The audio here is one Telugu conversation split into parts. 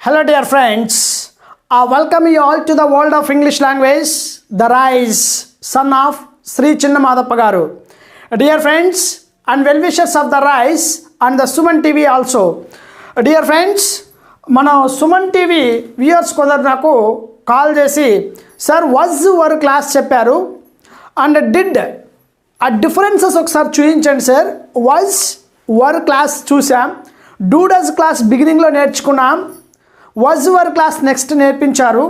Hello dear friends, welcome you all to the world of English language, the rise, son of Sri Chinnamadappa garu. Dear friends and well-wishers of the rise and the Suman TV also. Dear friends, mana Suman TV viewers kondaru naku call chesi sir was your class chepparu and did a differences ఒకసారి చూపించండి సార్. was your class చూసాం, do does class beginning లో నేర్చుకున్నాం, was your class నెక్స్ట్ నేర్పించారు,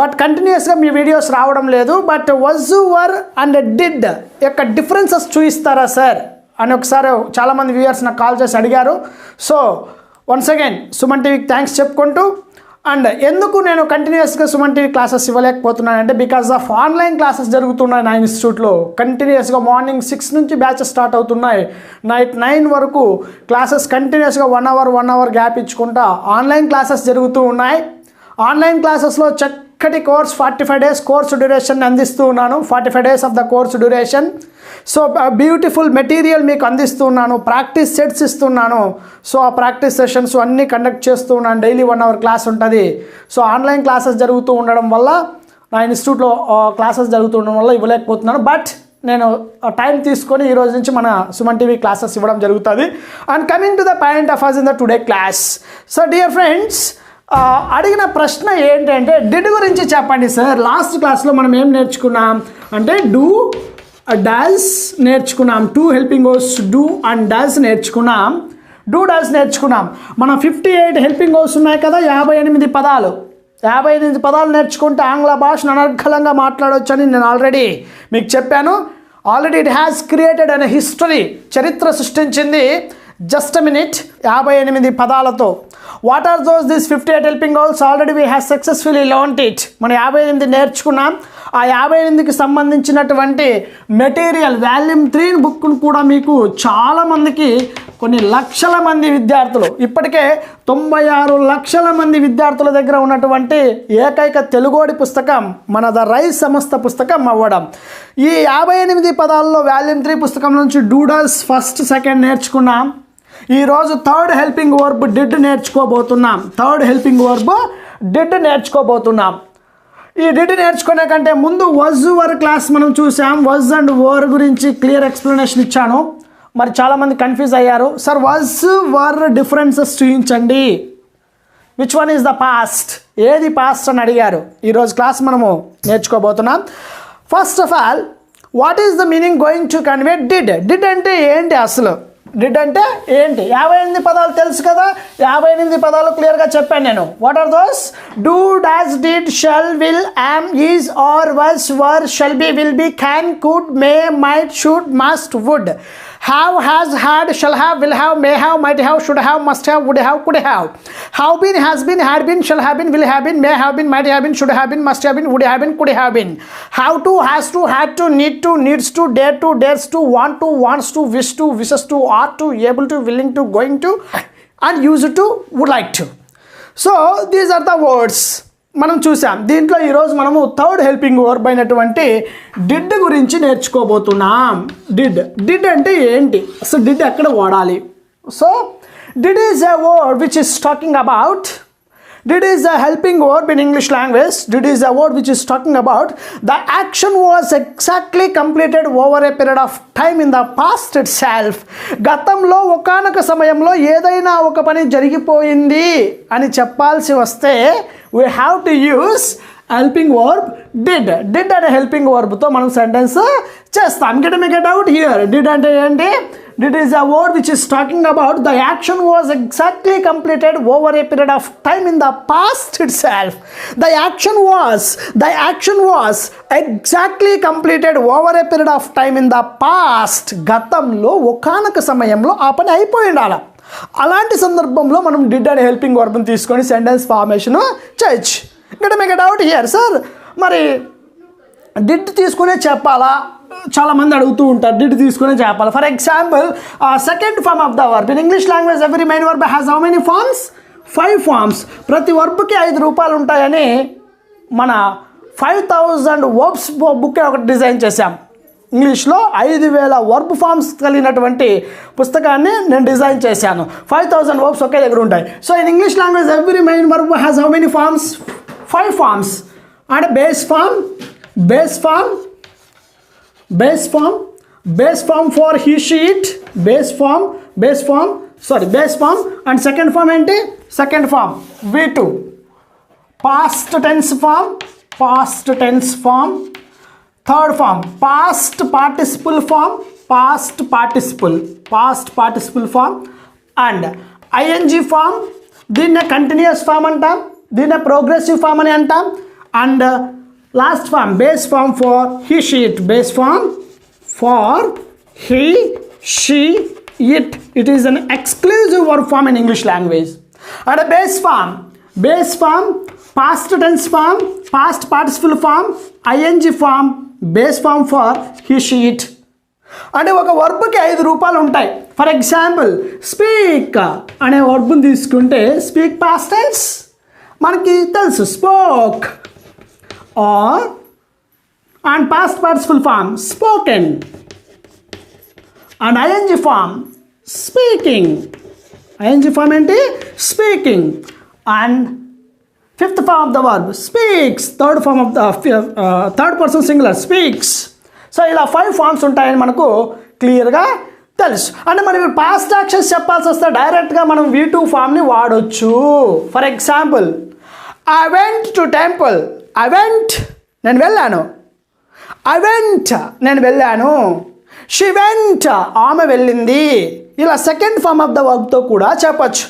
బట్ కంటిన్యూస్గా మీ వీడియోస్ రావడం లేదు. But was your and did యొక్క డిఫరెన్సెస్ చూపిస్తారా సార్ అని ఒకసారి చాలామంది వ్యూయర్స్ నాకు కాల్ చేసి అడిగారు. సో వన్స్ అగైన్ సుమన్ టీవీకి థ్యాంక్స్ చెప్పుకుంటూ, అండ్ ఎందుకు నేను కంటిన్యూస్గా సుమన్ టీవీ క్లాసెస్ ఇవ్వలేకపోతున్నానంటే బికాస్ ఆఫ్ ఆన్లైన్ క్లాసెస్ జరుగుతున్నాయి నా ఇన్స్టిట్యూట్లో. కంటిన్యూస్గా మార్నింగ్ 6 నుంచి బ్యాచెస్ స్టార్ట్ అవుతున్నాయి, నైట్ 9 వరకు క్లాసెస్ కంటిన్యూస్గా 1 అవర్ గ్యాప్ ఇచ్చుకుంటా ఆన్లైన్ క్లాసెస్ జరుగుతూ ఉన్నాయి. ఆన్లైన్ క్లాసెస్లో చక్కటి కోర్స్ 45 days కోర్స్ డ్యూరేషన్ అందిస్తూ ఉన్నాను. 45 days of the course duration. So beautiful material మీకు అందిస్తున్నాను, ప్రాక్టీస్ సెట్స్ ఇస్తున్నాను. సో ఆ ప్రాక్టీస్ సెషన్స్ అన్నీ కండక్ట్ చేస్తూ ఉన్నాను. డైలీ 1 hour క్లాస్ ఉంటుంది. సో ఆన్లైన్ క్లాసెస్ జరుగుతూ ఉండడం వల్ల నా ఇన్స్టిట్యూట్లో క్లాసెస్ జరుగుతూ ఉండడం వల్ల ఇవ్వలేకపోతున్నాను. బట్ నేను టైం తీసుకొని ఈ రోజు నుంచి మన సుమన్ టీవీ క్లాసెస్ ఇవ్వడం జరుగుతుంది. And coming to the point of us in the today class. So dear friends, అడిగిన ప్రశ్న ఏంటంటే డిడ్ గురించి చెప్పండి సార్. లాస్ట్ క్లాస్లో మనం ఏం నేర్చుకున్నాం అంటే డూ డస్ నేర్చుకున్నాం, 2 helping verbs do and does నేర్చుకున్నాం, డూ డస్ నేర్చుకున్నాం. మనం 58 హెల్పింగ్ వర్బ్స్ ఉన్నాయి కదా, 58 పదాలు. 58 పదాలు నేర్చుకుంటే ఆంగ్ల భాషను అనర్గళంగా మాట్లాడవచ్చని నేను ఆల్రెడీ మీకు చెప్పాను. ఆల్రెడీ ఇట్ హ్యాస్ క్రియేటెడ్ అనే హిస్టరీ, చరిత్ర సృష్టించింది. జస్ట్ మినిట్, 58 పదాలతో. What are those this 58 helping verbs? Already we have successfully learned it. మనం 58 నేర్చుకున్నాం. ఆ 58కి సంబంధించినటువంటి మెటీరియల్ వాల్యూమ్ 3 బుక్ను కూడా మీకు చాలామందికి, కొన్ని లక్షల మంది విద్యార్థులు, ఇప్పటికే 96 లక్షల మంది విద్యార్థుల దగ్గర ఉన్నటువంటి ఏకైక తెలుగోడి పుస్తకం మన ద రైస్ సంస్థ పుస్తకం అవ్వడం. ఈ 58 పదాల్లో వాల్యూమ్ 3 పుస్తకం నుంచి డూ డస్ ఫస్ట్ సెకండ్ నేర్చుకున్నాం. ఈరోజు థర్డ్ హెల్పింగ్ వర్బ్ డిడ్ నేర్చుకోబోతున్నాం. థర్డ్ హెల్పింగ్ వర్బ్ డిడ్ నేర్చుకోబోతున్నాం. ఈ డిడ్ నేర్చుకునే కంటే ముందు was your క్లాస్ మనం చూసాం. was అండ్ were గురించి క్లియర్ ఎక్స్ప్లెనేషన్ ఇచ్చాను. మరి చాలామంది కన్ఫ్యూజ్ అయ్యారు, సార్ was were డిఫరెన్సెస్ చూపించండి, which one is the past, ఏది పాస్ట్ అని అడిగారు. ఈరోజు క్లాస్ మనము నేర్చుకోబోతున్నాం. First of all, what is the meaning going to convey did? Did అంటే ఏంటి అసలు? డిడ్ అంటే ఏంటి? 58 పదాలు తెలుసు కదా, 58 పదాలు క్లియర్గా చెప్పాను నేను. What are those? Do, does, did, shall, will, am, is, are, was, were, shall be, will be, can, could, may, might, should, must, would, have, has, had, shall have, will have, may have, might have, should have, must have, would have, could have, been, has been, had been, shall have been, will have been, may have been, might have been, should have been, must have been, would have been, could have been, have to, has to, had to, need to, needs to, dare to, dares to, want to, wants to, wish to, wishes to, ought to, able to, willing to, going to, and used to, would like to. So these are the words మనం చూసాం. దీంట్లో ఈరోజు మనము థర్డ్ హెల్పింగ్ వర్బ్ అయినటువంటి డిడ్ గురించి నేర్చుకోబోతున్నాం. డిడ్ అంటే ఏంటి అసలు? డిడ్ ఎక్కడ వాడాలి? So did is a word which is talking about, did is a helping verb in English language. Did is a word which is talking about the action was exactly completed over a period of time in the past itself. గతంలో ఒకానొక సమయంలో ఏదైనా ఒక పని జరిగిపోయింది అని చెప్పాల్సి వస్తే we have to use helping verb did. Did అనే helping verb తో మనం సెంటెన్స్ చేస్తాం. మీకు డౌట్ హియర్, డిడ్ అంటే ఏంటి? Did is a word which is talking about the action was exactly completed over a period of time in the past itself. The action was exactly completed over a period of time in the past. గతంలో ఒకానొక సమయంలో ఆ పని అయిపోయి ఉండాలి. అలాంటి సందర్భంలో మనం డిడ్ అనే హెల్పింగ్ వర్బ్ని తీసుకొని సెంటెన్స్ ఫార్మేషన్ చేయొచ్చు. ఇక్కడ మీకు డౌట్ హియర్, సార్ మరి డిడ్ తీసుకునే చెప్పాలా? చాలామంది అడుగుతూ ఉంటారు, డిడ్ తీసుకునే చెప్పాలి. For example, second form of the verb in English language every main verb has how many forms? 5 forms. ప్రతి వర్బ్కి 5 రూపాయలు ఉంటాయని మన 5000 వర్బ్స్ బుక్ ఒకటి డిజైన్ చేశాం. ఇంగ్లీష్లో 5000 వర్బ్ ఫామ్స్ కలిగినటువంటి పుస్తకాన్ని నేను డిజైన్ చేశాను. 5000 వర్బ్స్ ఒకే దగ్గర ఉంటాయి. So in English language every main verb has how many forms? 5 forms. అంటే base form for he she it, base form, and second form ఏంటి? Second form V2. past tense form, third form past participle form, and ing form, దీన్నే కంటిన్యూస్ ఫామ్ అంటాం, దీన్నే ప్రోగ్రెసివ్ ఫామ్ అని అంటాం. And last form base form for he she it, base form for he she it. It is an exclusive verb form in English language. And a base form, past tense form, past participle form, ing form, base form for he she it. అంటే ఒక వర్బ్కి 5 రూపాలు ఉంటాయి. ఫర్ ఎగ్జాంపుల్ స్పీక్ అనే వర్బ్ని తీసుకుంటే స్పీక్ పాస్ట్ టెన్స్ మనకి తెలుసు, spoke. Or and past participle form spoken, and ING form speaking. ING form ఏంటి? Speaking. And fifth form of the verb speaks, third form of the third person singular speaks. So ఇలా 5 ఫామ్స్ ఉంటాయని మనకు క్లియర్గా తెలుసు. అంటే మనం పాస్ట్ యాక్షన్స్ చెప్పాల్సి వస్తే డైరెక్ట్గా మనం V2 ఫామ్ని వాడొచ్చు. For example I went to temple. నేను వెళ్ళాను. నేను వెళ్ళాను. షీ వెంట్, ఆమె వెళ్ళింది. ఇలా సెకండ్ ఫామ్ ఆఫ్ ద వర్బ్తో కూడా చెప్పచ్చు.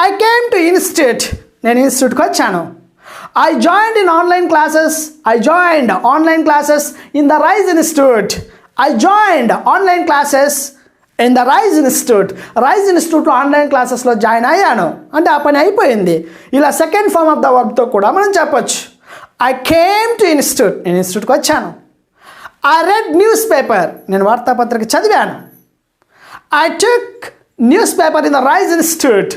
ఐ కేమ్ టు ఇన్స్టిట్యూట్, నేను ఇన్స్టిట్యూట్కి వచ్చాను. I joined online classes in the Rise Institute. I joined online classes in the Rise Institute. Rise ఇన్స్టిట్యూట్లో ఆన్లైన్ క్లాసెస్లో జాయిన్ అయ్యాను అంటే ఆ పని అయిపోయింది. ఇలా సెకండ్ ఫామ్ ఆఫ్ ద వర్బ్తో కూడా మనం చెప్పొచ్చు. I came to institute, నేను ఇన్స్టిట్యూట్కి వచ్చాను. I read newspaper, నేను వార్తాపత్రిక చదివాను. I took newspaper in the Rise Institute.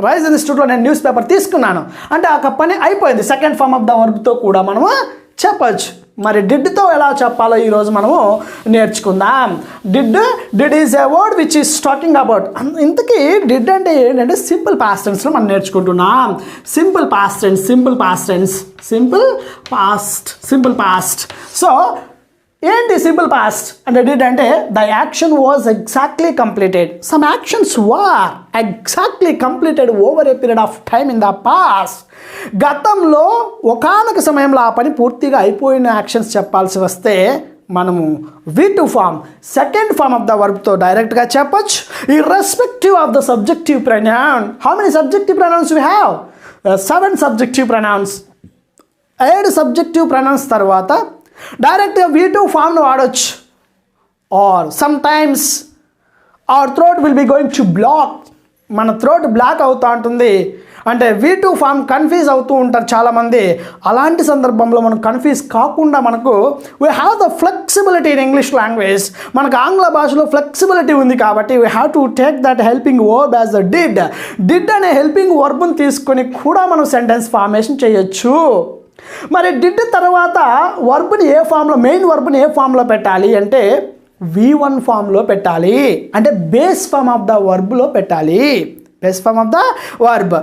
Rise ఇన్స్టిట్యూట్లో నేను న్యూస్ పేపర్ తీసుకున్నాను అంటే ఆ పని అయిపోయింది. సెకండ్ ఫామ్ ఆఫ్ ద వర్బ్తో కూడా మనము చెప్పచ్చు. మరి డిడ్తో ఎలా చెప్పాలో ఈరోజు మనము నేర్చుకుందాం. Did is a word which is talking about. ఇంతకీ డిడ్ అంటే ఏంటంటే సింపుల్ పాస్ట్ టెన్స్లో మనం నేర్చుకుంటున్నాం. Simple past. సో ఏంటి సింపుల్ పాస్ట్ అంటే డిడ్ అంటే the action was exactly completed. Some actions were exactly completed over a period of time in the past. గతంలో ఒకానొక సమయంలో ఆ పని పూర్తిగా అయిపోయిన యాక్షన్స్ చెప్పాల్సి వస్తే మనము V2 form second form of the వర్బ్తో డైరెక్ట్గా చెప్పొచ్చు. Irrespective of the subjective pronoun. How many subjective pronouns we have? 7 subjective pronouns. 7 subjective pronouns తర్వాత డైరెక్ట్గా V2 ఫామ్ను వాడచ్చు. Or sometimes our throat will be going to block. మన థ్రోట్ బ్లాక్ అవుతూ ఉంటుంది అంటే V2 ఫామ్ కన్ఫ్యూజ్ అవుతూ ఉంటారు చాలామంది. అలాంటి సందర్భంలో మనం కన్ఫ్యూజ్ కాకుండా మనకు we have the flexibility in English language. మనకు ఆంగ్ల భాషలో ఫ్లెక్సిబిలిటీ ఉంది కాబట్టి we have to take that helping verb as the did అనే హెల్పింగ్ వర్బ్ని తీసుకొని కూడా మనం సెంటెన్స్ ఫార్మేషన్ చేయొచ్చు. మరి డిడ్ తర్వాత వర్బ్ని ఏ ఫామ్లో, మెయిన్ వర్బ్ని ఏ ఫామ్లో పెట్టాలి అంటే V1 ఫామ్లో పెట్టాలి. అంటే బేస్ ఫామ్ ఆఫ్ ద వర్బ్లో పెట్టాలి. Base form of the verb.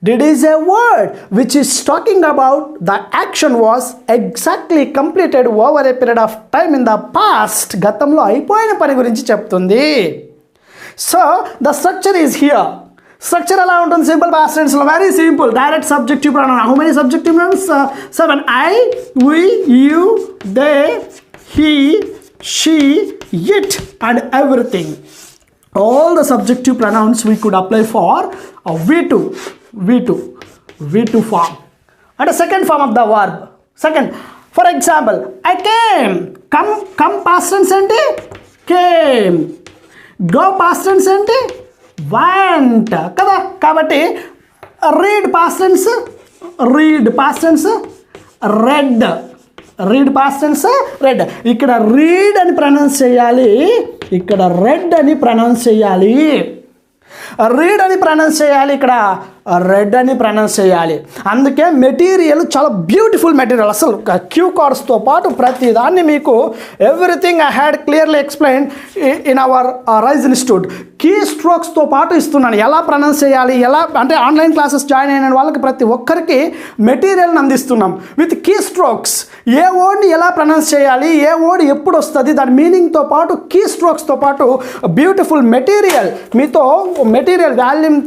Did is a word which is talking about the action was exactly completed over a period of time in the past. గతంలో అయిపోయిన పని గురించి చెప్తుంది. So the structure is here. Structure ఎలా ఉంటుంది సింపుల్ పాస్ట్ టెన్స్లో? Very simple. Direct subjective pronoun. How many subjective pronouns? 7. I, we, you, they, he, she, it and everything. All the subjective pronouns we could apply for V2 form. And a second form of the verb. Second, for example, I came. Come past tense ante came. Go past tense ante went. Kada kabatti read past tense read past tense read. ఇక్కడ read అని ప్రొనౌన్స్ చేయాలి, ఇక్కడ read అని ప్రొనౌన్స్ చేయాలి. రీడ్ అని ప్రొనౌన్స్ చేయాలి, ఇక్కడ రెడ్ అని ప్రొనౌన్స్ చేయాలి. అందుకే మెటీరియల్ చాలా బ్యూటిఫుల్ మెటీరియల్. అసలు క్యూ కార్డ్స్తో పాటు ప్రతి దాన్ని మీకు everything I had clearly explain in our Rise institute. Key స్ట్రోక్స్తో పాటు ఇస్తున్నాను, ఎలా ప్రొనౌన్స్ చేయాలి, ఎలా అంటే ఆన్లైన్ క్లాసెస్ జాయిన్ అయిన వాళ్ళకి ప్రతి ఒక్కరికి మెటీరియల్ని అందిస్తున్నాం విత్ కీ స్ట్రోక్స్. ఏ వర్డ్ని ఎలా ప్రొనౌన్స్ చేయాలి, ఏ వర్డ్ ఎప్పుడు వస్తుంది, దాని మీనింగ్తో పాటు కీ స్ట్రోక్స్తో పాటు బ్యూటిఫుల్ మెటీరియల్ మీతో మెటీరియల్ వాల్యూమ్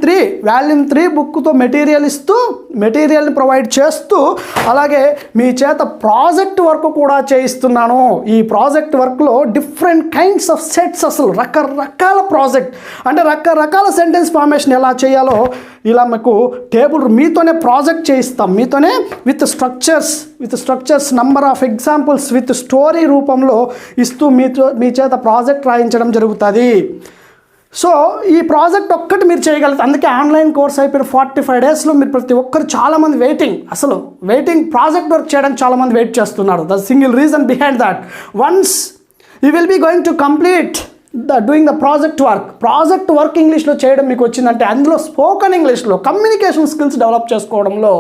3 బుక్తో మెటీరియల్ ఇస్తూ మెటీరియల్ని ప్రొవైడ్ చేస్తూ అలాగే మీ చేత ప్రాజెక్ట్ వర్క్ కూడా చేయిస్తున్నాను. ఈ ప్రాజెక్ట్ వర్క్లో డిఫరెంట్ కైండ్స్ ఆఫ్ సెట్స్, అసలు రకరకాల ప్రాజెక్ట్ అంటే రకరకాల సెంటెన్స్ ఫార్మేషన్ ఎలా చేయాలో ఇలా మీకు టేబుల్ మీతోనే ప్రాజెక్ట్ చేయిస్తాం, మీతోనే with structures number of examples with story రూపంలో ఇస్తూ మీ చేత ప్రాజెక్ట్ రాయించడం జరుగుతుంది. సో ఈ ప్రాజెక్ట్ ఒక్కటి మీరు చేయగలుగుతారు. అందుకే ఆన్లైన్ కోర్స్ అయిపోయిన 45 డేస్లో మీరు ప్రతి ఒక్కరు చాలామంది వెయిటింగ్ ప్రాజెక్ట్ వర్క్ చేయడానికి చాలామంది వెయిట్ చేస్తున్నారు. The single reason behind that, once you will be going to complete doing the project work ఇంగ్లీష్లో చేయడం మీకు వచ్చిందంటే, అందులో స్పోకెన్ ఇంగ్లీష్లో కమ్యూనికేషన్ స్కిల్స్ డెవలప్ చేసుకోవడంలో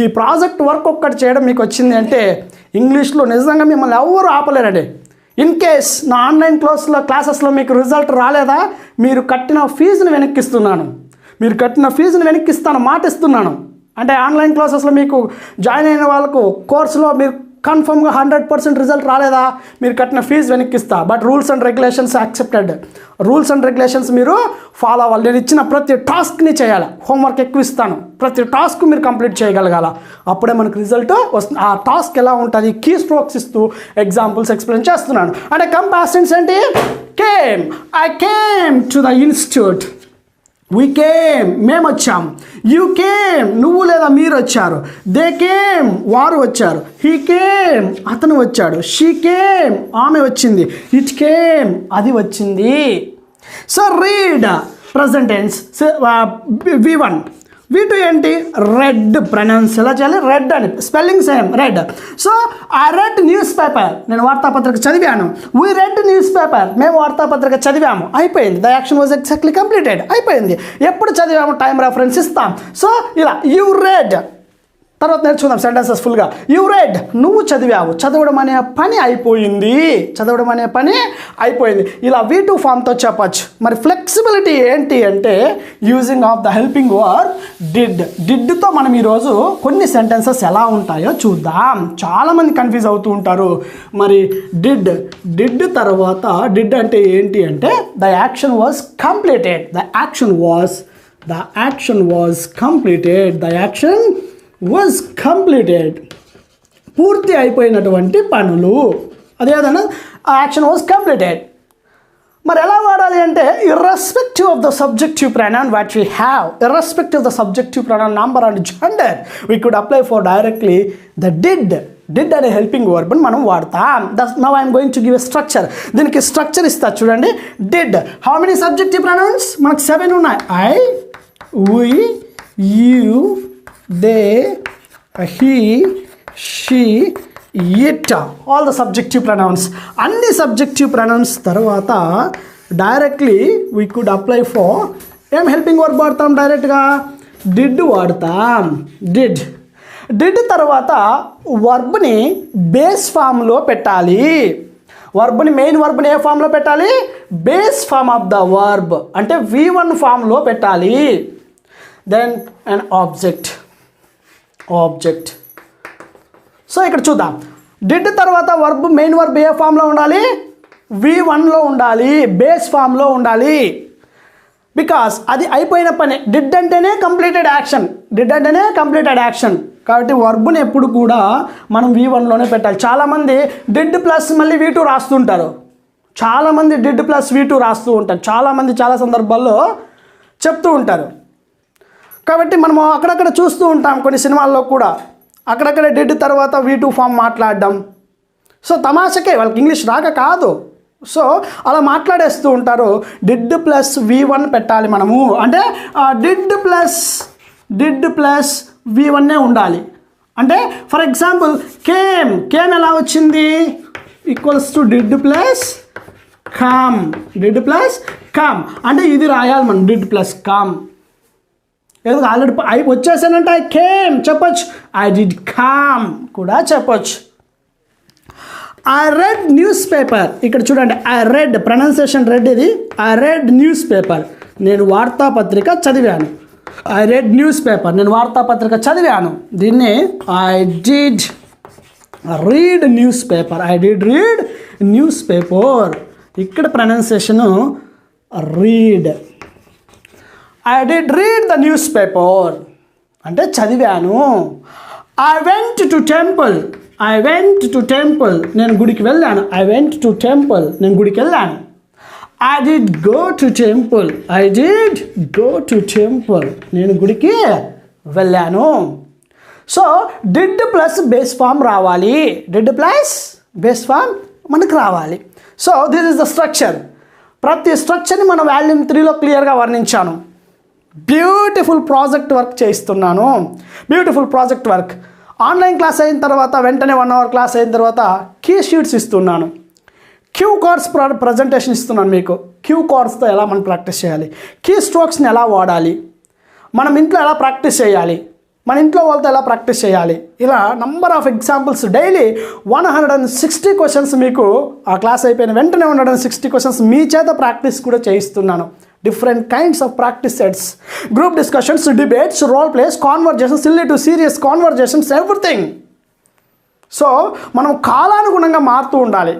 ఈ ప్రాజెక్ట్ వర్క్ ఒక్కటి చేయడం మీకు వచ్చింది అంటే ఇంగ్లీష్లో నిజంగా మిమ్మల్ని ఎవరు ఆపలేరండి. ఇన్ కేస్ నా ఆన్లైన్ క్లాసెస్లో మీకు రిజల్ట్ రాలేదా, మీరు కట్టిన ఫీజుని వెనక్కిస్తాను, మాటిస్తున్నాను. అంటే ఆన్లైన్ క్లాసెస్లో మీకు జాయిన్ అయిన వాళ్ళకు కోర్సులో మీరు కన్ఫర్మ్గా 100% రిజల్ట్ రాలేదా, మీరు కట్టిన ఫీజు వెనక్కిస్తా. But rules and regulations accepted. Rules and regulations మీరు ఫాలో అవ్వాలి. నేను ఇచ్చిన ప్రతి టాస్క్ని చేయాలి, హోంవర్క్ ఎక్కువ ఇస్తాను, ప్రతి టాస్క్ మీరు కంప్లీట్ చేయగలగాల, అప్పుడే మనకు రిజల్ట్ వస్తుంది. ఆ టాస్క్ ఎలా ఉంటుంది, కీ స్ట్రోక్స్ ఇస్తూ ఎగ్జాంపుల్స్ ఎక్స్ప్లెయిన్ చేస్తున్నాను. అంటే కంపాసెన్స్ ఏంటి, I came to the institute, we came మేము వచ్చాం, యూ కేమ్ నువ్వు లేదా మీరు వచ్చారు, దే కేమ్ వారు వచ్చారు, హీ కేమ్ అతను వచ్చాడు, షీ కేమ్ ఆమె వచ్చింది, ఇట్ కేమ్ అది వచ్చింది. So read present tense V1. V2 ఏంటి, రెడ్ ప్రొనౌన్స్ ఎలా చేయాలి, రెడ్ అని spelling same red. So I read news paper, నేను వార్తాపత్రిక చదివాను. వీ రెడ్ న్యూస్ పేపర్, మేము వార్తాపత్రిక చదివాము, అయిపోయింది. The action was exactly completed, అయిపోయింది. ఎప్పుడు చదివాము టైం రెఫరెన్స్ ఇస్తాం. సో ఇలా యూ రెడ్, తర్వాత నేర్చుకుందాం సెంటెన్సెస్ ఫుల్గా. యూ రెడ్ నువ్వు చదివావు, చదవడం అనే పని అయిపోయింది. ఇలా V2 ఫామ్తో చెప్పచ్చు. మరి ఫ్లెక్సిబిలిటీ ఏంటి అంటే using of the helping verb డిడ్తో మనం ఈరోజు కొన్ని సెంటెన్సెస్ ఎలా ఉంటాయో చూద్దాం. చాలామంది కన్ఫ్యూజ్ అవుతూ ఉంటారు. మరి డిడ్ తర్వాత డిడ్ అంటే ఏంటి అంటే the action was completed, the action was completed, పూర్తి అయిపోయినటువంటి పనులు, అదేదన్నా యాక్షన్ వాజ్ కంప్లీటెడ్. మరి ఎలా వాడాలి అంటే irrespective of the subjective pronoun what we have, irrespective of the subjective pronoun number and gender, we could apply for directly the did అనే హెల్పింగ్ వర్బ్ని మనం వాడతాం. Now I'm going to give a structure. దీనికి స్ట్రక్చర్ ఇస్తా చూడండి. Did how many subjective pronouns, మనకు 7 ఉన్నాయి. I, we, you, they, he, she, it, all the subjective pronouns. అన్ని సబ్జెక్టివ్ ప్రొనౌన్స్ తర్వాత directly we could apply for ఏం హెల్పింగ్ వర్బ్ వాడతాం, డైరెక్ట్గా డిడ్ వాడతాం. డిడ్ తర్వాత వర్బ్ని బేస్ ఫామ్లో పెట్టాలి. మెయిన్ వర్బ్ని ఏ ఫామ్లో పెట్టాలి, base form of the verb అంటే V1 ఫామ్లో పెట్టాలి. Then and object. సో ఇక్కడ చూద్దాం. డిడ్ తర్వాత వర్బ్ మెయిన్ వర్బ్ ఏ ఫామ్లో ఉండాలి, V1లో ఉండాలి, బేస్ ఫామ్లో ఉండాలి. బికాస్ అది అయిపోయిన పని. డిడ్ అంటేనే కంప్లీటెడ్ యాక్షన్. కాబట్టి వర్బ్ని ఎప్పుడు కూడా మనం V1లోనే పెట్టాలి. చాలామంది డిడ్ ప్లస్ మళ్ళీ V2 రాస్తుంటారు. చాలామంది చాలా సందర్భాల్లో చెప్తూ ఉంటారు. కాబట్టి మనము అక్కడక్కడ చూస్తూ ఉంటాం కొన్ని సినిమాల్లో కూడా అక్కడక్కడ డిడ్ తర్వాత V2 ఫామ్ మాట్లాడడం. సో తమాషకే, వాళ్ళకి ఇంగ్లీష్ రాక కాదు, సో అలా మాట్లాడేస్తూ ఉంటారు. డిడ్ ప్లస్ V1 పెట్టాలి మనము. అంటే డిడ్ ప్లస్ V1 ఉండాలి. అంటే ఫర్ ఎగ్జాంపుల్ కేమ్ ఎలా వచ్చింది, equals to did plus come. అంటే ఇది రాయాలి మనం, డిడ్ ప్లస్ కమ్. ఎందుకు ఆల్రెడీ వచ్చేసానంటే ఐ కేమ్ చెప్పొచ్చు, ఐ డిడ్ కమ్ కూడా చెప్పొచ్చు. ఐ రెడ్ న్యూస్ పేపర్, ఇక్కడ చూడండి ఐ రెడ్ ప్రొనౌన్సియేషన్ రెడ్, ఇది ఐ రెడ్ న్యూస్ పేపర్, నేను వార్తాపత్రిక చదివాను. ఐ రెడ్ న్యూస్ పేపర్, నేను వార్తాపత్రిక చదివాను. దీన్ని I did read newspaper, I did read newspaper. ఇక్కడ pronunciation read. I did read the newspaper అంటే చదివాను. I went to temple, I went to temple, నేను గుడికి వెళ్ళాను. ఐ వెంట్ టు టెంపుల్, నేను గుడికి వెళ్ళాను. I did go to temple, I did go to temple, నేను గుడికి వెళ్ళాను. So did plus base form రావాలి, డిడ్ ప్లస్ బేస్ ఫామ్ మనకు రావాలి. So this is the structure. ప్రతి స్ట్రక్చర్ని మనం వాల్యూమ్ 3లో క్లియర్గా వర్ణించాను. బ్యూటిఫుల్ ప్రాజెక్ట్ వర్క్ చేయిస్తున్నాను, beautiful project work. Online class అయిన తర్వాత వెంటనే 1 అవర్ క్లాస్ అయిన తర్వాత కీ షీట్స్ ఇస్తున్నాను, క్యూ కార్డ్స్ ప్రజెంటేషన్ ఇస్తున్నాను మీకు. క్యూ కార్డ్స్తో ఎలా మనం ప్రాక్టీస్ చేయాలి, కీ స్ట్రోక్స్ని ఎలా వాడాలి, మనం ఇంట్లో ఎలా ప్రాక్టీస్ చేయాలి, మన ఇంట్లో వాళ్ళతో ఎలా ప్రాక్టీస్ చేయాలి, ఇలా number of examples daily 160 questions మీకు ఆ క్లాస్ అయిపోయిన వెంటనే 160 క్వశ్చన్స్ మీ చేత ప్రాక్టీస్ కూడా చేయిస్తున్నాను. Different kinds of practice sets, group discussions, debates, role plays, conversations, silly to serious conversations, everything. So మనం కాలానుగుణంగా మారుతూ ఉండాలి.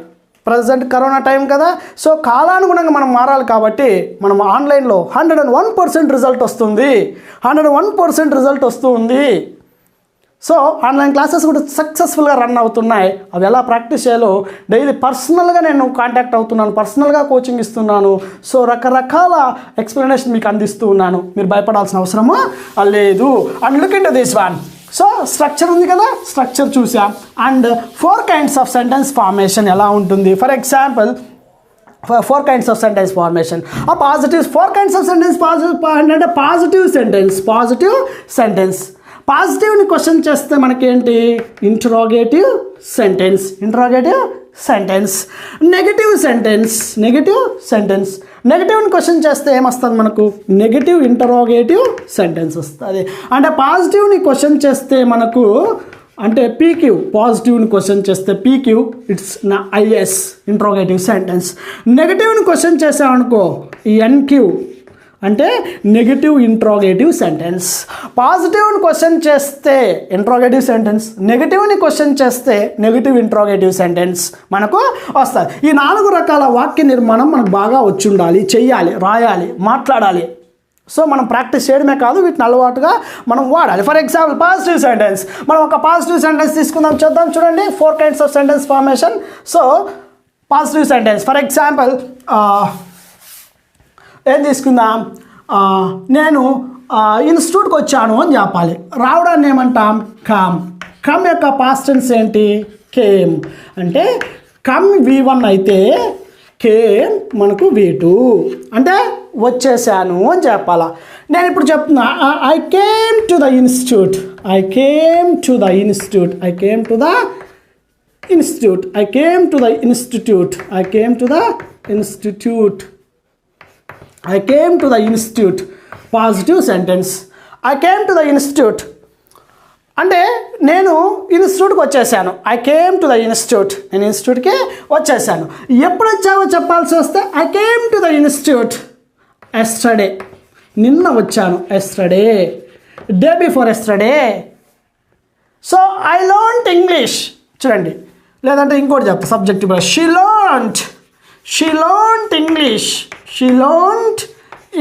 ప్రజెంట్ కరోనా టైం కదా, సో కాలానుగుణంగా మనం మారాలి. కాబట్టి మనం ఆన్లైన్లో 101% రిజల్ట్ వస్తుంది, 101% రిజల్ట్ వస్తుంది. సో ఆన్లైన్ క్లాసెస్ కూడా సక్సెస్ఫుల్గా రన్ అవుతున్నాయి. అవి ఎలా ప్రాక్టీస్ చేయాలో డైలీ పర్సనల్గా నేను కాంటాక్ట్ అవుతున్నాను, పర్సనల్గా కోచింగ్ ఇస్తున్నాను. సో రకరకాల ఎక్స్ప్లెనేషన్ మీకు అందిస్తూ ఉన్నాను. మీరు భయపడాల్సిన అవసరము లేదు. And look into this one. So structure ఉంది కదా, స్ట్రక్చర్ చూసాం. And 4 kinds of sentence formation ఎలా ఉంటుంది. For example 4 kinds of sentence formation. ఆ పాజిటివ్ 4 kinds ఆఫ్ సెంటెన్స్ అంటే పాజిటివ్ సెంటెన్స్, పాజిటివ్ సెంటెన్స్. పాజిటివ్ని క్వశ్చన్ చేస్తే మనకేంటి, interrogative sentence, interrogative sentence. Negative sentence, negative sentence. నెగటివ్ని క్వశ్చన్ చేస్తే ఏమొస్తుంది మనకు, నెగటివ్ ఇంటరోగేటివ్ సెంటెన్స్ వస్తుంది. అంటే పాజిటివ్ని క్వశ్చన్ చేస్తే మనకు అంటే పీక్యూ, పాజిటివ్ని క్వశ్చన్ చేస్తే పీక్యూ, ఇట్స్ నా ఐఎస్ ఇంటరోగేటివ్ సెంటెన్స్. నెగటివ్ని క్వశ్చన్ చేసామనుకో ఎన్క్యూ అంటే నెగటివ్ ఇంట్రోగేటివ్ సెంటెన్స్. పాజిటివ్ని క్వశ్చన్ చేస్తే ఇంట్రోగేటివ్ సెంటెన్స్, నెగటివ్ని క్వశ్చన్ చేస్తే నెగటివ్ ఇంట్రోగేటివ్ సెంటెన్స్ మనకు వస్తుంది. ఈ 4 రకాల వాక్య నిర్మాణం మనకు బాగా వచ్చి ఉండాలి, చెయ్యాలి, రాయాలి, మాట్లాడాలి. సో మనం ప్రాక్టీస్ చేయడమే కాదు, వీటిని అలవాటుగా మనం వాడాలి. For example positive sentence. మనం ఒక పాజిటివ్ సెంటెన్స్ తీసుకుందాం, చూద్దాం. చూడండి 4 kinds of sentence formation. So positive sentence for example ఏం తీసుకుందాం, నేను ఇన్స్టిట్యూట్కి వచ్చాను అని చెప్పాలి. రావడాన్ని ఏమంటాం, కమ్. కమ్ యొక్క పాస్ట్ టెన్స్ ఏంటి, కేమ్. అంటే కమ్ V1 అయితే కేమ్ మనకు V2 అంటే వచ్చేసాను అని చెప్పాలా. నేను ఇప్పుడు చెప్తున్నా, I came to the institute, I came to the institute, I came to the institute, I came to the institute, I came to the institute, I came to the institute. Positive sentence. I came to the institute అంటే నేను ఇన్స్టిట్యూట్కి వచ్చేసాను. I came to the institute, నేను ఇన్స్టిట్యూట్కి వచ్చేసాను. ఎప్పుడు వచ్చావో చెప్పాల్సి వస్తే I came to the institute yesterday, నిన్న వచ్చాను. Yesterday, day before yesterday. So I learned English. చూడండి, లేదంటే ఇంకోటి చెప్తా subjective. She learned English, she learned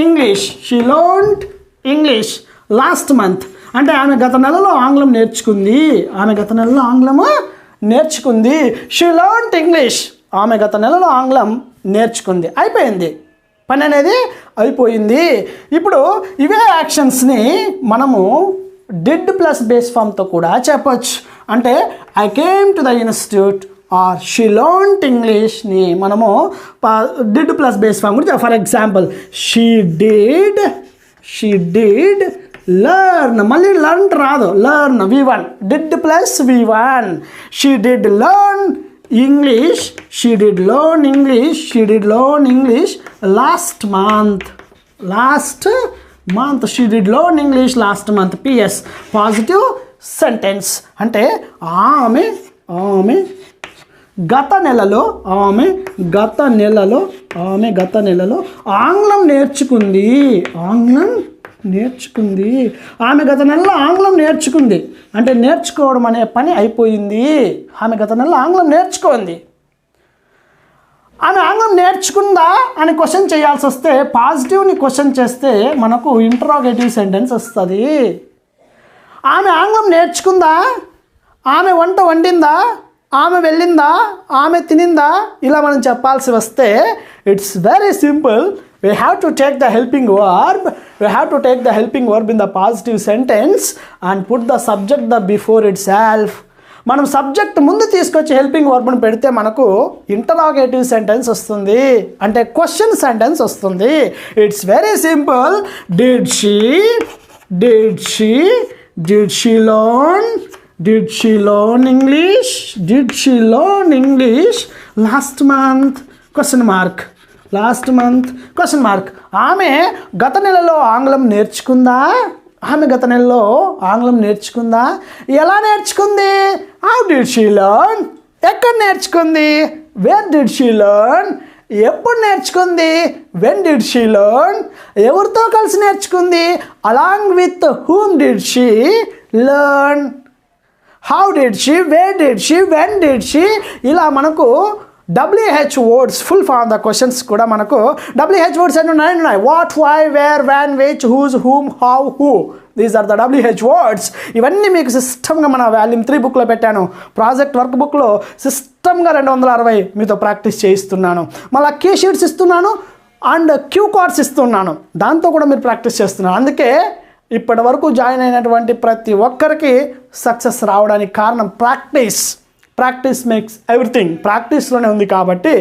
English, she learned English last month అంటే ఆమె గత నెలలో ఆంగ్లం నేర్చుకుంది, ఆమె గత నెలలో ఆంగ్లము నేర్చుకుంది. షీ లర్న్డ్ ఇంగ్లీష్, ఆమె గత నెలలో ఆంగ్లం నేర్చుకుంది. అయిపోయింది, పని అనేది అయిపోయింది. ఇప్పుడు ఇవే యాక్షన్స్ని మనము డిడ్ ప్లస్ బేస్ ఫామ్తో కూడా చెప్పచ్చు. అంటే I came to the institute or she learned ఇంగ్లీష్ని మనము డిడ్ ప్లస్ బేస్ ఫామ్ కూడా. For example she did learn, మళ్ళీ లర్న్ రాదు, learn V1, did plus V1. She did learn English, she did learn English, she did learn English last month she did learn English last month. PS positive sentence అంటే ఆమె గత నెలలో ఆంగ్లం నేర్చుకుంది. ఆమె గత నెలలో ఆంగ్లం నేర్చుకుంది అంటే నేర్చుకోవడం అనే పని అయిపోయింది. ఆమె గత నెలలో ఆంగ్లం నేర్చుకుంది. ఆమె ఆంగ్లం నేర్చుకుందా అని క్వశ్చన్ చేయాల్సి వస్తే పాజిటివ్ని క్వశ్చన్ చేస్తే మనకు ఇంటరాగేటివ్ సెంటెన్స్ వస్తుంది. ఆమె ఆంగ్లం నేర్చుకుందా, ఆమె వంట వండిందా, ఆమె వెళ్ళిందా, ఆమె తినిందా, ఇలా మనం చెప్పాల్సి వస్తే it's very simple. We have to take the helping verb in the positive sentence and put the subject before itself. మనం సబ్జెక్ట్ ముందు తీసుకొచ్చి హెల్పింగ్ వర్బ్ని పెడితే మనకు ఇంటరాగేటివ్ సెంటెన్స్ వస్తుంది, అంటే క్వశ్చన్ సెంటెన్స్ వస్తుంది. It's very simple. Did she learn English last month? ఆమె గత నెలలో ఆంగ్లం నేర్చుకుందా? ఎలా నేర్చుకుంది? How did she learn? ఎక్కడ నేర్చుకుంది? Where did she learn? ఎప్పుడు నేర్చుకుంది? When did she learn? ఎవరితో కలిసి నేర్చుకుంది? Along with whom did she learn? How did she? Where did she? When did she? ఇలా మనకు WH words full form the questions కూడా మనకు WH వర్డ్స్ అన్నీ ఉన్నాయి. What, why, where, when, which, whose, whom, how, who. These are the WH words. ఇవన్నీ మీకు సిస్టమ్గా మన వాల్యూమ్ 3 బుక్లో పెట్టాను. ప్రాజెక్ట్ వర్క్ బుక్లో సిస్టమ్గా 260 మీతో ప్రాక్టీస్ చేయిస్తున్నాను. మళ్ళీ కీ షీట్స్ ఇస్తున్నాను అండ్ క్యూ కార్డ్స్ ఇస్తున్నాను. దాంతో కూడా మీరు ప్రాక్టీస్ చేస్తున్నారు. అందుకే ఇప్పటి వరకు జాయిన్ అయినటువంటి ప్రతి ఒక్కరికి సక్సెస్ రావడానికి కారణం ప్రాక్టీస్ మేక్స్ ఎవ్రీథింగ్. ప్రాక్టీస్లోనే ఉంది కాబట్టి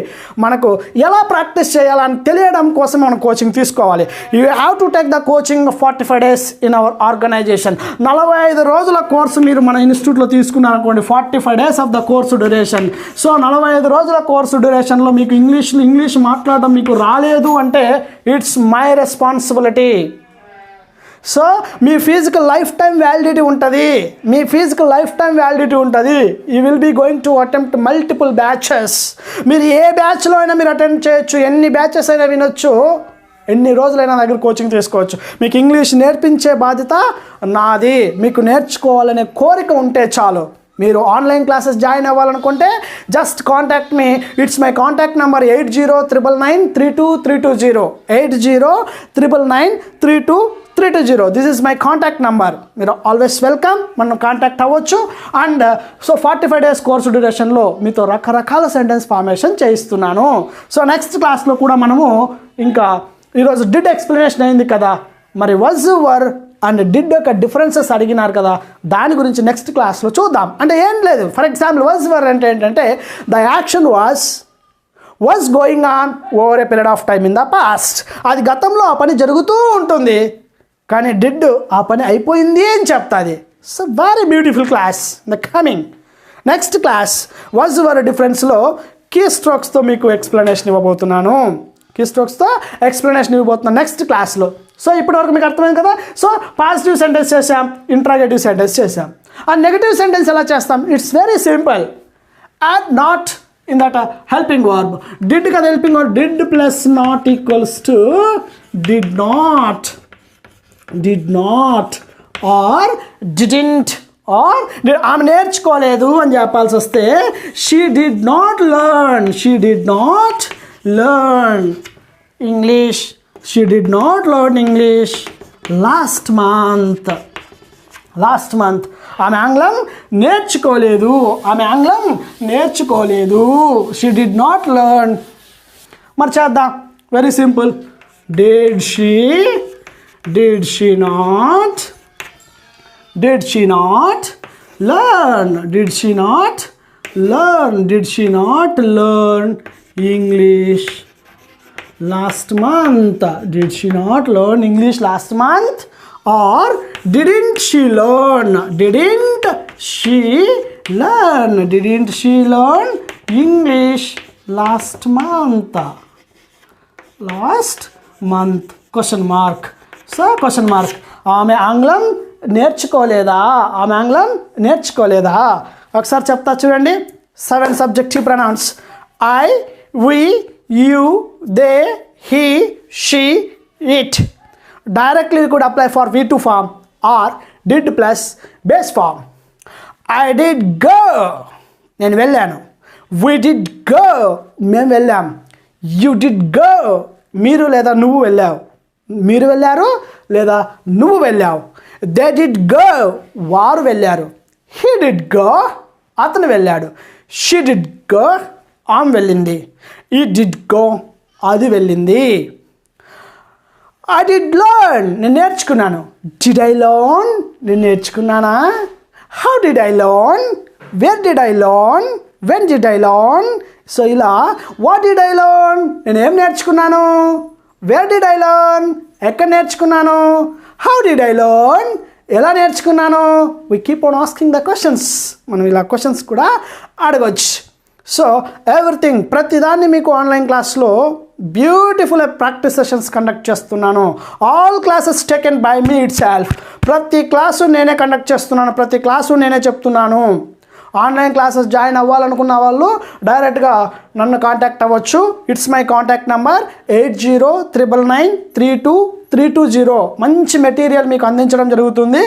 మనకు ఎలా ప్రాక్టీస్ చేయాలని తెలియడం కోసం మనం కోచింగ్ తీసుకోవాలి. You have to take the coaching 45 days in our organisation. 45 రోజుల కోర్సు మీరు మన ఇన్స్టిట్యూట్లో తీసుకున్నారనుకోండి. 45 days of the course duration. So 45 రోజుల కోర్సు డ్యూరేషన్లో మీకు ఇంగ్లీష్ మాట్లాడడం మీకు రాలేదు అంటే ఇట్స్ మై రెస్పాన్సిబిలిటీ. సో మీ ఫిజికల్ లైఫ్ టైం వ్యాలిడిటీ ఉంటుంది. You will be going to attempt multiple batches. మీరు ఏ బ్యాచ్లో అయినా మీరు అటెంప్ట్ చేయొచ్చు, ఎన్ని బ్యాచెస్ అయినా వినొచ్చు, ఎన్ని రోజులైనా దగ్గర కోచింగ్ తీసుకోవచ్చు. మీకు ఇంగ్లీష్ నేర్పించే బాధ్యత నాది. మీకు నేర్చుకోవాలనే కోరిక ఉంటే చాలు. మీరు ఆన్లైన్ క్లాసెస్ జాయిన్ అవ్వాలనుకుంటే just contact me. It's my contact number 8099932320 8099932320. This is my contact number. మీరు ఆల్వేస్ వెల్కమ్, మనం కాంటాక్ట్ అవ్వచ్చు. అండ్ సో 45 days కోర్సు డ్యూరేషన్లో మీతో రకరకాల సెంటెన్స్ ఫార్మేషన్ చేయిస్తున్నాను. సో నెక్స్ట్ క్లాస్లో కూడా మనము ఇంకా ఈరోజు డిడ్ ఎక్స్ప్లెనేషన్ అయింది కదా, మరి వాజ్, వర్ అండ్ డిడ్ యొక్క డిఫరెన్సెస్ అడిగినారు కదా, దాని గురించి నెక్స్ట్ క్లాస్లో చూద్దాం. అంటే ఏం లేదు, ఫర్ ఎగ్జాంపుల్ వాజ్, వర్ అంటే ఏంటంటే the action was going on over a period of time in the past. అది గతంలో ఆ పని జరుగుతూ ఉంటుంది, కానీ డిడ్ ఆ పని అయిపోయింది అని చెప్తుంది. So very beautiful class the coming. Next class was, were డిఫరెన్స్లో కీ స్ట్రోక్స్తో మీకు ఎక్స్ప్లెనేషన్ ఇవ్వబోతున్నాను. నెక్స్ట్ క్లాస్లో. సో ఇప్పటివరకు మీకు అర్థమైంది కదా. సో పాజిటివ్ సెంటెన్స్ చేసాం, ఇంట్రాగేటివ్ సెంటెన్స్ చేసాం. ఆ నెగటివ్ సెంటెన్స్ ఎలా చేస్తాం? It's very simple. Add not in that helping verb. Did కదా helping verb. Did plus not equals to did not or didn't. Or ఆమె నేర్చుకోలేదు అని చెప్పాల్సి వస్తే she did not learn English. She did not learn English last month. ఆమె ఆంగ్లం నేర్చుకోలేదు. She did not learn. మరి చేద్దాం, very simple. Did she not learn English last month? Did she not learn English last month? Or didn't she learn English last month? Question mark. So question mark. ఆమె ఆంగ్లం నేర్చుకోలేదా. ఒకసారి చెప్తా చూడండి. 7 subjective pronouns. I, we, you, they, he, she, it. Directly could apply for V2 form or did plus base form. I did go, నేను వెళ్ళాను. వి డిడ్ గో, మేము వెళ్ళాం. యూ డిడ్ గో, మీరు లేదా నువ్వు వెళ్ళావు. మీరు వెళ్ళారు లేదా నువ్వు వెళ్ళావు. దే డిడ్ గో, వారు వెళ్ళారు. హీ డిడ్ గో, అతను వెళ్ళాడు. షీ డిడ్ గో, ఆమె వెళ్ళింది. ఈ డిడ్ గో, అది వెళ్ళింది. ఐ డిడ్ లర్న్, నేను నేర్చుకున్నాను. డిడ్ ఐ లర్న్, నేను నేర్చుకున్నానా. How did I learn, where did I learn, when did I learn. So ఇలా వాట్ డిడ్ ఐ లర్న్, నేను ఏం నేర్చుకున్నాను. వేర్ డిడ్ ఐ లర్న్, ఎక్కడ నేర్చుకున్నాను. హౌ డిడ్ ఐ లర్న్, ఎలా నేర్చుకున్నాను. We keep on asking the questions. మనం ఇలా క్వశ్చన్స్ కూడా అడగవచ్చు. సో ఎవ్రీథింగ్, ప్రతిదాన్ని మీకు ఆన్లైన్ క్లాస్లో బ్యూటిఫుల్ ప్రాక్టీస్ సెషన్స్ కండక్ట్ చేస్తున్నాను. All classes taken by me it self. ప్రతి క్లాసు నేనే కండక్ట్ చేస్తున్నాను, ప్రతి క్లాసు నేనే చెప్తున్నాను. ఆన్లైన్ క్లాసెస్ జాయిన్ అవ్వాలనుకున్న వాళ్ళు డైరెక్ట్గా నన్ను కాంటాక్ట్ అవ్వచ్చు. It's my contact number 8099932320. మంచి మెటీరియల్ మీకు అందించడం జరుగుతుంది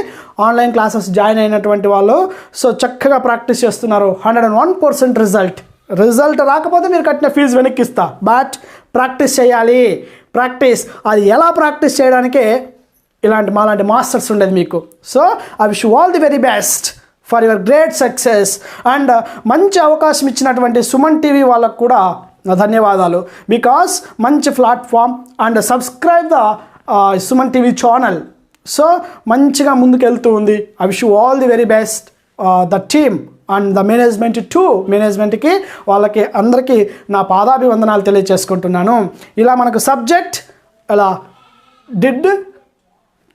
ఆన్లైన్ క్లాసెస్ జాయిన్ అయినటువంటి వాళ్ళు. సో చక్కగా ప్రాక్టీస్ చేస్తున్నారు. 101% రిజల్ట్ రాకపోతే మీరు కట్టిన ఫీజు వెనక్కి ఇస్తా. బట్ ప్రాక్టీస్ చేయాలి. అది ఎలా ప్రాక్టీస్ చేయడానికే మాలాంటి మాస్టర్స్ ఉండేది మీకు. So I wish you all the very best for your great success. And మంచి అవకాశం ఇచ్చినటువంటి సుమన్ టీవీ వాళ్ళకు కూడా నా ధన్యవాదాలు. బికాస్ మంచి platform. And subscribe the Suman TV channel. So మంచిగా ముందుకెళ్తూ ఉంది. I wish you all the very best. The team and the మేనేజ్మెంట్కి వాళ్ళకి అందరికీ నా పాదాభివందనాలు తెలియజేసుకుంటున్నాను. ఇలా మనకు సబ్జెక్ట్ ఇలా డిడ్,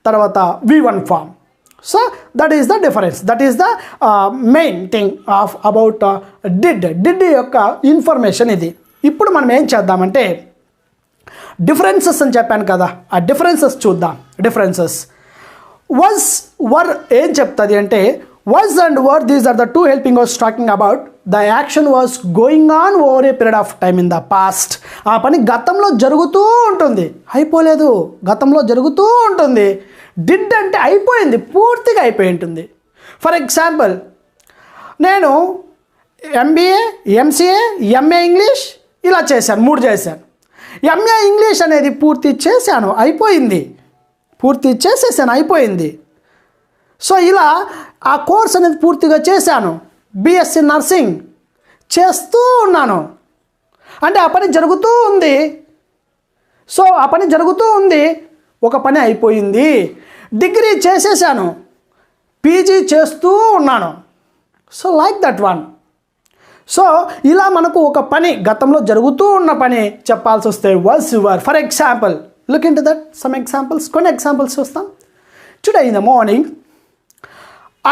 తర్వాత V1 form. So that is the difference. That is the main thing of about did యొక్క ఇన్ఫర్మేషన్ ఇది. ఇప్పుడు మనం ఏం చేద్దామంటే డిఫరెన్సెస్ అని చెప్పాను కదా, ఆ డిఫరెన్సెస్ చూద్దాం. డిఫరెన్సెస్ వాజ్, వర్ ఏం చెప్తుంది అంటే was and were, these are the two helping us talking about the action was going on over a period of time in the past. ఆ పని గతంలో జరుగుతూ ఉంటుంది, అయిపోలేదు, గతంలో జరుగుతూ ఉంటుంది. డిడ్ అంటే అయిపోయింది, పూర్తిగా అయిపోయి ఉంటుంది. ఫర్ ఎగ్జాంపుల్, నేను MBA, MCA, MA ఇంగ్లీష్ ఇలా చేశాను, 3 చేశాను. MA ఇంగ్లీష్ అనేది పూర్తి చేశాను, అయిపోయింది, పూర్తి చేసేసాను, అయిపోయింది. సో ఇలా ఆ కోర్స్ అనేది పూర్తిగా చేశాను. BSc నర్సింగ్ చేస్తూ ఉన్నాను అంటే ఆ పని జరుగుతూ ఉంది. సో ఆ పని జరుగుతూ ఉంది, ఒక పని అయిపోయింది. డిగ్రీ చేసేసాను, PG చేస్తూ ఉన్నాను. So like that one. So ఇలా మనకు ఒక పని గతంలో జరుగుతూ ఉన్న పని చెప్పాల్సి వస్తే was were. For example, look in to that some examples. కొన్ని ఎగ్జాంపుల్స్ చూస్తాం. Today in the morning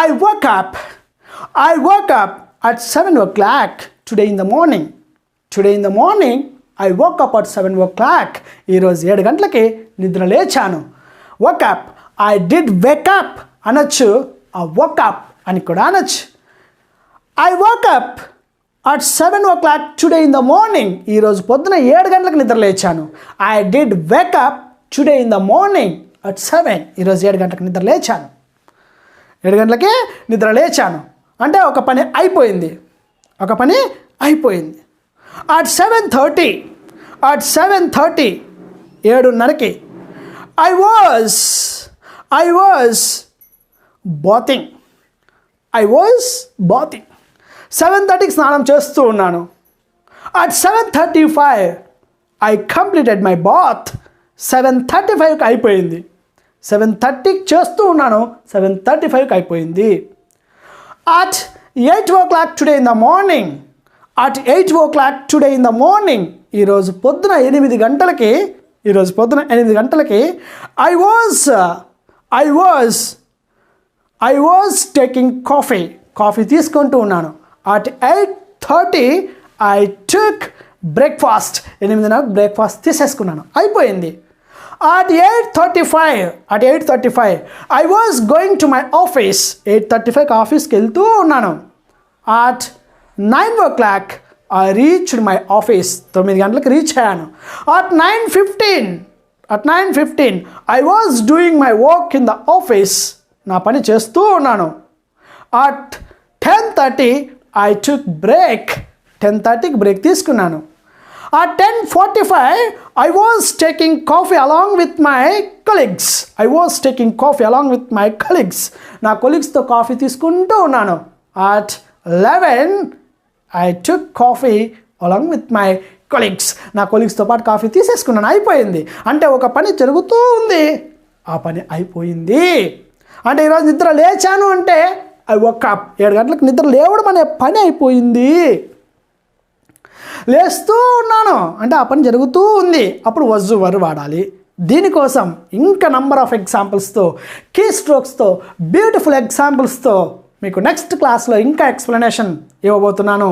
I woke up at 7 o'clock today in the morning. Today in the morning I woke up at 7 o'clock. ఈరోజు 7 గంటలకి నిద్ర లేచాను. woke up, I did wake up అనొచ్చు, ఆ woke up అని కూడా అనొచ్చు. I woke up at 7 o'clock today in the morning. ఈరోజు పొద్దున 7 గంటలకు నిద్ర లేచాను. I did wake up today in the morning at 7. ఈరోజు 7 గంటలకు నిద్ర లేచాను, 7 గంటలకే నిద్ర లేచాను అంటే ఒక పని అయిపోయింది, ఒక పని అయిపోయింది. At 7:30, 7:30 I was bathing. 7:30కి స్నానం చేస్తూ ఉన్నాను. At 7:35 I completed my bath. 7:35కి అయిపోయింది. 7:30కి చేస్తూ ఉన్నాను, 7:35కి అయిపోయింది. At 8 o'clock today in the morning. At 8 o'clock today in the morning. ఈరోజు పొద్దున 8 గంటలకి, ఈరోజు పొద్దున 8 గంటలకి I was taking కాఫీ తీసుకుంటూ ఉన్నాను. At 8:30 I took breakfast. 8 breakfast తీసేసుకున్నాను, అయిపోయింది. At 8:35 I was going to my office. 8:35 ఆఫీస్కి వెళ్తూ ఉన్నాను. At 9 o'clock I reached my office. 9 గంటలకు రీచ్ అయ్యాను. At 9:15 I was doing my work in the office. నా పని చేస్తూ ఉన్నాను. At 10:30 I took break. 10:30కి break తీసుకున్నాను. At 10:45 I was taking coffee along with my colleagues. నా కొలీగ్స్తో కాఫీ తీసుకుంటూ ఉన్నాను. At 11 I took coffee along with my colleagues. నా కొలీగ్స్తో పాటు కాఫీ తీసేసుకున్నాను. అయిపోయింది. అంటే ఒక పని జరుగుతూ ఉంది, ఆ పని అయిపోయింది. అంటే ఈరోజు నిద్ర లేచాను అంటే ఐ వక్ అప్. 7 గంటలకు నిద్ర లేవడం అనే పని అయిపోయింది. లేస్తూ ఉన్నాను అంటే ఆ పని జరుగుతూ ఉంది, అప్పుడు వజ్ వర్ వాడాలి. దీనికోసం ఇంకా నంబర్ ఆఫ్ ఎగ్జాంపుల్స్తో, కీ స్ట్రోక్స్తో, బ్యూటిఫుల్ ఎగ్జాంపుల్స్తో మీకు నెక్స్ట్ క్లాస్లో ఇంకా ఎక్స్ప్లెనేషన్ ఇవ్వబోతున్నాను.